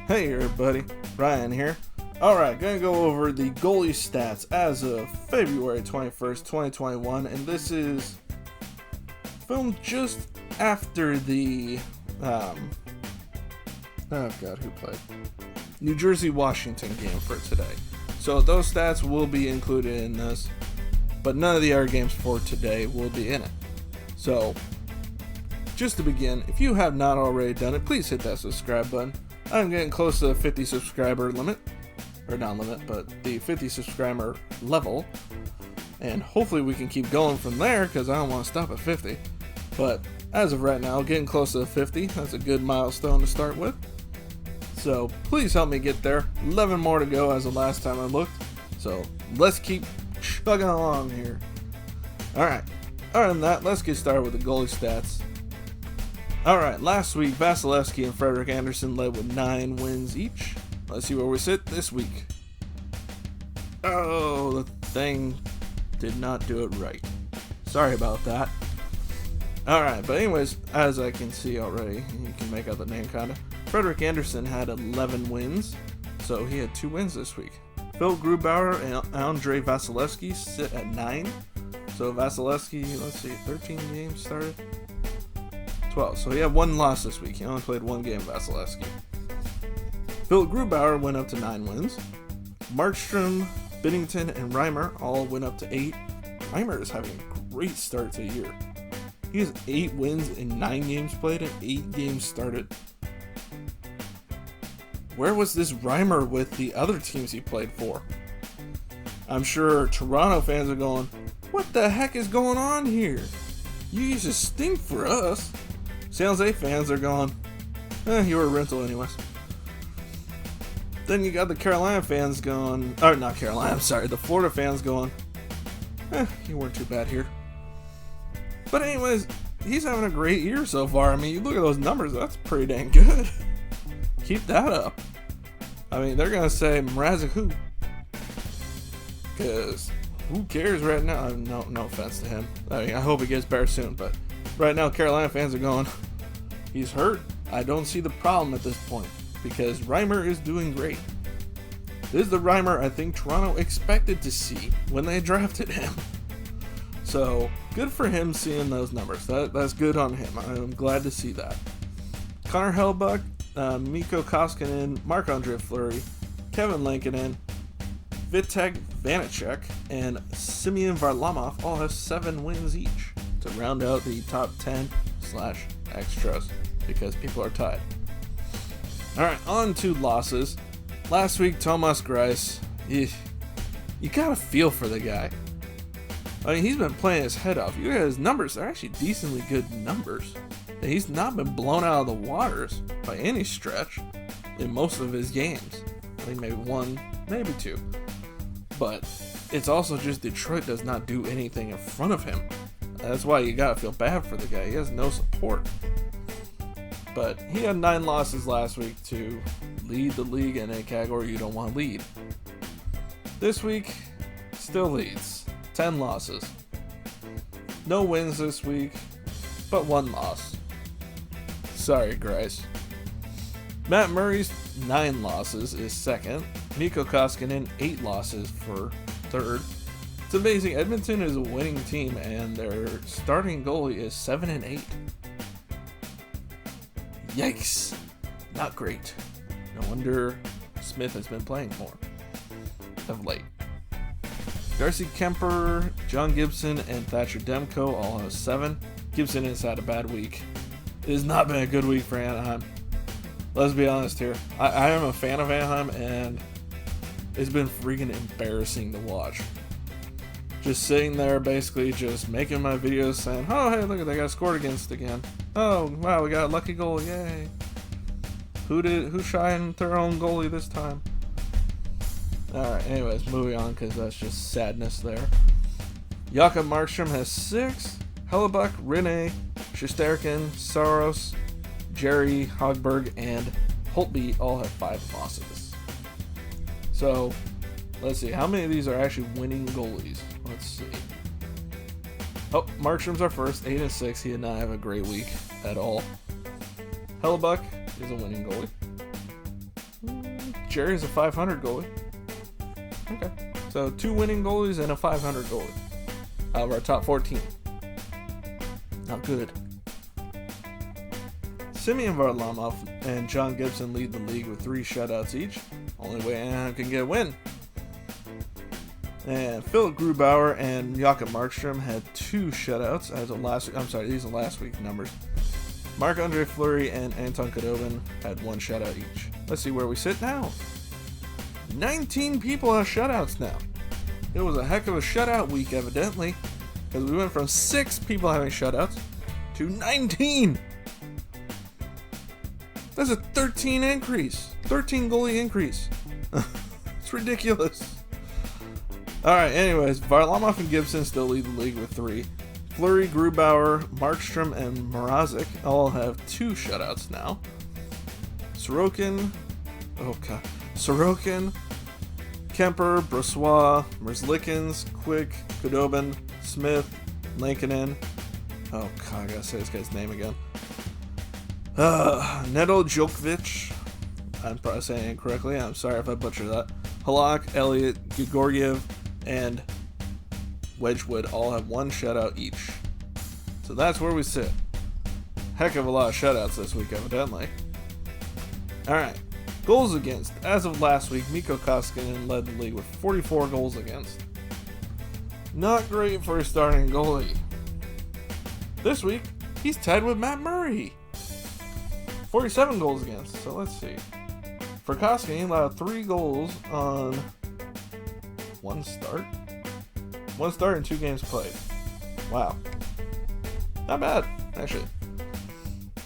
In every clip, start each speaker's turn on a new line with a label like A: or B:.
A: Hey everybody, Ryan here. Alright, gonna go over the goalie stats as of February 21st, 2021, and this is filmed just after the, oh god, who played? New Jersey-Washington game for today. So those stats will be included in this, but none of the other games for today will be in it. So, just to begin, if you have not already done it, please hit that subscribe button. I'm getting close to the 50 subscriber limit, or not limit, but the 50 subscriber level, and hopefully we can keep going from there, because I don't want to stop at 50, but as of right now, getting close to the 50, that's a good milestone to start with, so please help me get there. 11 more to go as the last time I looked, so let's keep chugging along here. Alright, other than that, let's get started with the goalie stats. Alright, last week, Vasilevsky and Ferric Anderson led with 9 wins each. Let's see where we sit this week. Oh, the thing did not do it right. Sorry about that. Alright, but anyways, as I can see already, you can make out the name kinda. Ferric Anderson had 11 wins, so he had 2 wins this week. Phil Grubauer and Andrei Vasilevsky sit at 9. So Vasilevsky, let's see, 13 games started? 12. So he had 1 loss this week. He only played 1 game, Vasilevsky. Phil Grubauer went up to 9 wins. Markstrom, Binnington, and Reimer all went up to 8. Reimer is having a great start to the year. He has 8 wins in 9 games played and 8 games started. Where was this Reimer with the other teams he played for? I'm sure Toronto fans are going, what the heck is going on here? You used to stink for us. San Jose fans are going, you were a rental anyways. Then you got the Carolina fans going, or not Carolina, I'm sorry, the Florida fans going, you weren't too bad here. But anyways, he's having a great year so far. I mean, you look at those numbers, that's pretty dang good. Keep that up. I mean, they're going to say, Mrazek who? Because who cares right now? No offense to him. I mean, I hope he gets better soon, but right now Carolina fans are going, he's hurt. I don't see the problem at this point because Reimer is doing great. This is the Reimer I think Toronto expected to see when they drafted him. So good for him seeing those numbers. That's good on him. I'm glad to see that. Connor Hellebuyck, Mikko Koskinen, Marc-Andre Flurry, Kevin Lankinen, Vitek Vanacek, and Semyon Varlamov all have 7 wins each to round out the top 10/extras because people are tied. Alright, on to losses. Last week, Thomas Grice, you gotta feel for the guy. I mean, he's been playing his head off. You look at his numbers, they're actually decently good numbers. And he's not been blown out of the waters by any stretch in most of his games. I think maybe 1, maybe 2. But it's also just Detroit does not do anything in front of him. That's why you gotta feel bad for the guy. He has no support. But he had 9 losses last week to lead the league in a category you don't want to lead. This week, still leads. 10 losses. No wins this week, but 1 loss. Sorry, Grice. Matt Murray's 9 losses is second. Mikko Koskinen, 8 losses for third. It's amazing. Edmonton is a winning team, and their starting goalie is 7-8. Yikes. Not great. No wonder Smith has been playing more of late. Darcy Kemper, John Gibson, and Thatcher Demko all have 7. Gibson has had a bad week. It has not been a good week for Anaheim. Let's be honest here. I am a fan of Anaheim, and it's been freaking embarrassing to watch. Just sitting there basically just making my videos saying, oh hey, look at that guy scored against again. Oh wow, we got a lucky goal, yay. Who shined their own goalie this time? Alright, anyways, moving on because that's just sadness there. Jakob Markstrom has 6. Hellebuyck, Rinne, Strzerkin, Saros, Jerry, Hogberg, and Holtby all have 5 losses. So, let's see, how many of these are actually winning goalies? Let's see. Oh, Markstrom's our first, 8-6. He did not have a great week at all. Hellebuyck is a winning goalie. Jerry's a 500 goalie. Okay. So 2 winning goalies and a 500 goalie out of our top 14. Not good. Semyon Varlamov and John Gibson lead the league with 3 shutouts each. Only way Anaheim can get a win. And Philip Grubauer and Jakob Markstrom had 2 shutouts as of last week. I'm sorry, these are last week's numbers. Marc-Andre Fleury and Anton Khudobin had 1 shutout each. Let's see where we sit now. 19 people have shutouts now. It was a heck of a shutout week, evidently, because we went from 6 people having shutouts to 19. That's a 13 increase. 13 goalie increase. It's ridiculous. Alright, anyways, Varlamov and Gibson still lead the league with 3. Flurry, Grubauer, Markstrom, and Mrazek all have 2 shutouts now. Sorokin, Kemper, Brossois, Merzlikins, Quick, Khudobin, Smith, Lankinen. Oh god, I gotta say this guy's name again. Nedeljkovic. I'm probably saying it incorrectly. I'm sorry if I butchered that. Halak, Elliott, Grigoriev, and Wedgwood all have 1 shutout each. So that's where we sit. Heck of a lot of shutouts this week, evidently. Alright. Goals against. As of last week, Mikko Koskinen led the league with 44 goals against. Not great for a starting goalie. This week, he's tied with Matt Murray. 47 goals against. So let's see. For Koskinen, he allowed 3 goals on 1 start. 1 start and 2 games played. Wow. Not bad, actually.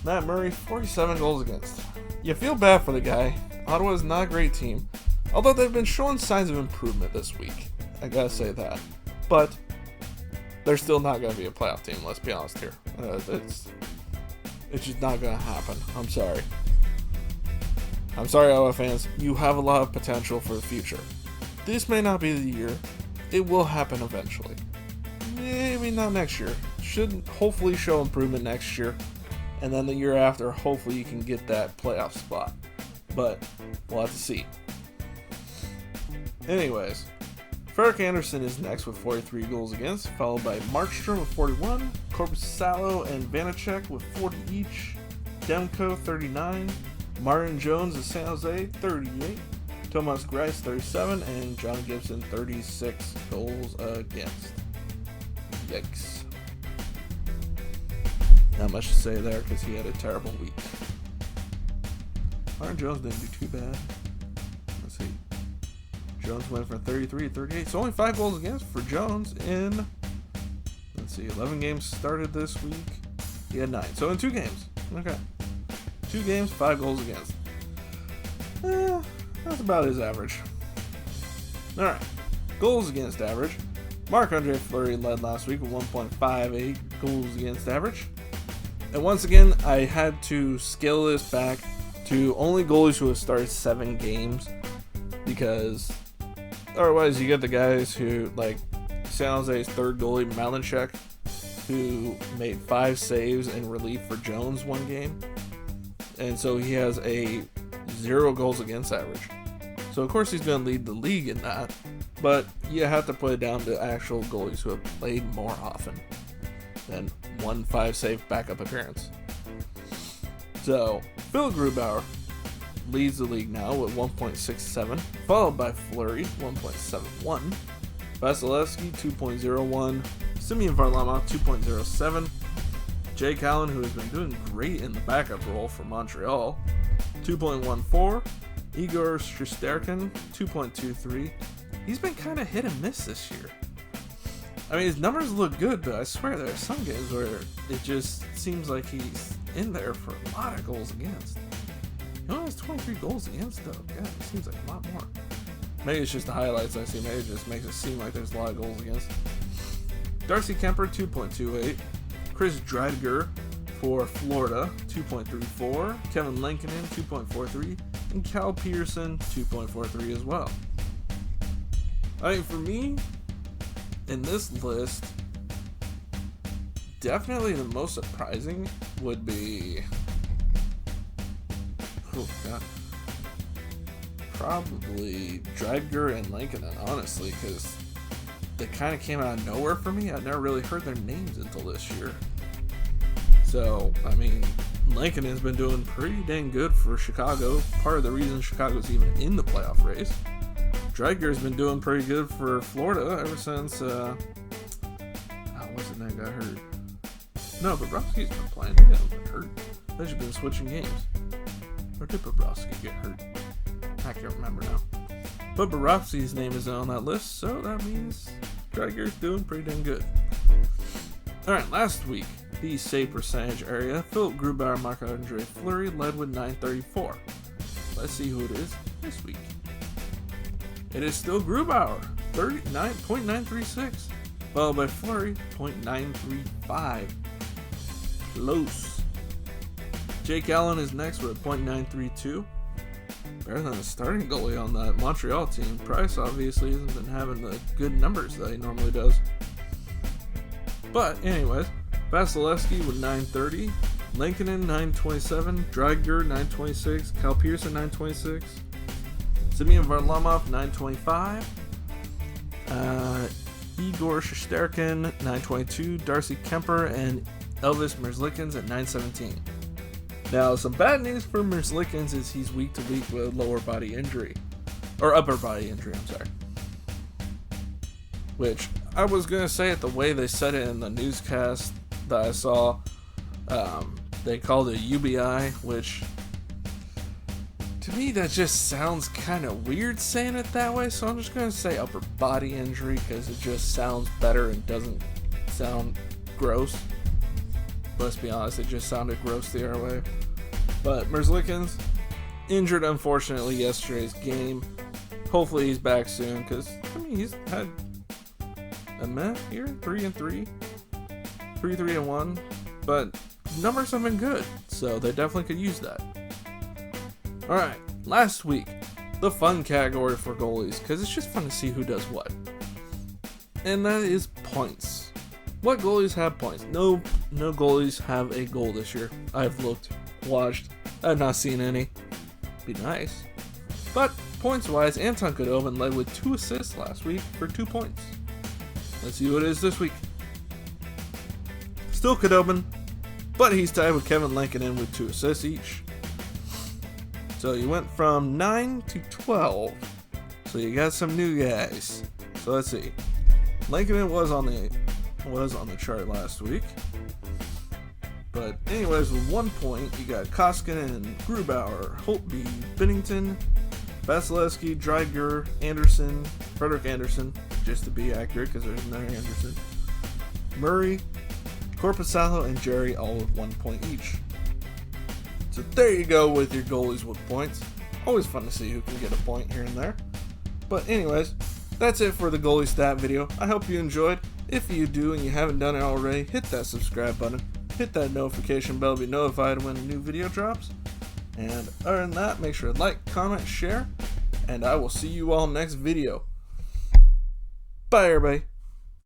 A: Matt Murray, 47 goals against. You feel bad for the guy. Ottawa's not a great team. Although they've been showing signs of improvement this week. I gotta say that. But they're still not going to be a playoff team, let's be honest here. It's just not going to happen. I'm sorry. I'm sorry, Ottawa fans. You have a lot of potential for the future. This may not be the year. It will happen eventually. Maybe not next year. Should hopefully show improvement next year. And then the year after, hopefully you can get that playoff spot. But we'll have to see. Anyways, Ferric Anderson is next with 43 goals against, followed by Markstrom with 41, Korpisalo and Vanacek with 40 each, Demko 39, Martin Jones of San Jose 38, Thomas Grice 37, and John Gibson 36 goals against. Yikes. Not much to say there because he had a terrible week. Martin Jones didn't do too bad. Let's see. Jones went from 33 to 38. So only 5 goals against for Jones in, let's see, 11 games started this week. He had 9. So in 2 games. Okay. 2 games, 5 goals against. That's about his average. Alright. Goals against average. Marc-Andre Fleury led last week with 1.58 goals against average. And once again, I had to scale this back to only goalies who have started 7 games. Because otherwise you get the guys who, like San Jose's third goalie, Malinchek, who made 5 saves in relief for Jones one game. And so he has a 0 goals against average. So of course he's going to lead the league in that. But you have to put it down to actual goalies who have played more often than 1 5-save backup appearance. So Phil Grubauer leads the league now with 1.67, followed by Flurry 1.71, Vasilevsky 2.01, Semyon Varlamov 2.07, Jake Allen, who has been doing great in the backup role for Montreal, 2.14, Igor Strzerkin 2.23. He's been kind of hit and miss this year. I mean, his numbers look good, but I swear there are some games where it just seems like he's in there for a lot of goals against. He only has 23 goals against, though. God, it seems like a lot more. Maybe it's just the highlights I see. Maybe it just makes it seem like there's a lot of goals against. Darcy Kemper, 2.28. Chris Dreidiger for Florida, 2.34. Kevin Lankinen, 2.43. And Cal Peterson, 2.43 as well. I mean, for me, in this list, definitely the most surprising would be... Oh, God. probably Dreger and Lankinen, honestly, because they kind of came out of nowhere for me. I never really heard their names until this year. So, I mean, Lankinen's been doing pretty dang good for Chicago. Part of the reason Chicago's even in the playoff race. Dreger's been doing pretty good for Florida ever since, what's his name got hurt? No, Bobrovsky's been playing. He hasn't been hurt. They've just been switching games. Or did Bobrovsky get hurt? I can't remember now. But Bobrovsky's name is on that list, so that means Dreger's doing pretty dang good. Alright, last week, the save percentage area, Philip Grubauer, Marc-Andre Fleury led with 934. Let's see who it is this week. It is still Grubauer, 39.936, followed by Flurry, 0.935. Close. Jake Allen is next with a 0.932. Better than the starting goalie on that Montreal team. Price obviously hasn't been having the good numbers that he normally does. But anyways, Vasilevsky with 930, Lankinen 927, Dreger 926, Cal Pearson 926, Semyon Varlamov 925, Igor Strzerkin 922, Darcy Kemper and Elvis Merzlikins at 917. Now, some bad news for Merzlikins is he's week to week with lower body injury. Or upper body injury, I'm sorry. Which, I was going to say it the way they said it in the newscast that I saw. They called it UBI, which, to me, that just sounds kind of weird saying it that way. So I'm just going to say upper body injury because it just sounds better and doesn't sound gross. Let's be honest, it just sounded gross the other way. But Merzlikins, injured unfortunately yesterday's game. Hopefully he's back soon, because, I mean, he's had a meh here, 3-3, 3-3-1, but numbers have been good, so they definitely could use that. Alright, last week, the fun category for goalies, because it's just fun to see who does what. And that is points. What goalies have points? No goalies have a goal this year. I've looked, watched, I've not seen any. Be nice. But points-wise, Anton Khudobin led with 2 assists last week for 2 points. Let's see what it is this week. Still Khudobin, but he's tied with Kevin Lankinen with 2 assists each. So you went from 9 to 12. So you got some new guys. So let's see. Lankinen was on the chart last week. But anyways, with 1 point, you got Koskinen, Grubauer, Holtby, Binnington, Vasilevsky, Dreger, Anderson, Ferric Anderson, just to be accurate because there's another Anderson, Murray, Korpisalo, and Jerry all with 1 point each. So there you go with your goalies with points. Always fun to see who can get a point here and there. But anyways, that's it for the goalie stat video. I hope you enjoyed. If you do and you haven't done it already, hit that subscribe button. Hit that notification bell to be notified when a new video drops. And other than that, make sure to like, comment, share, and I will see you all next video. Bye, everybody.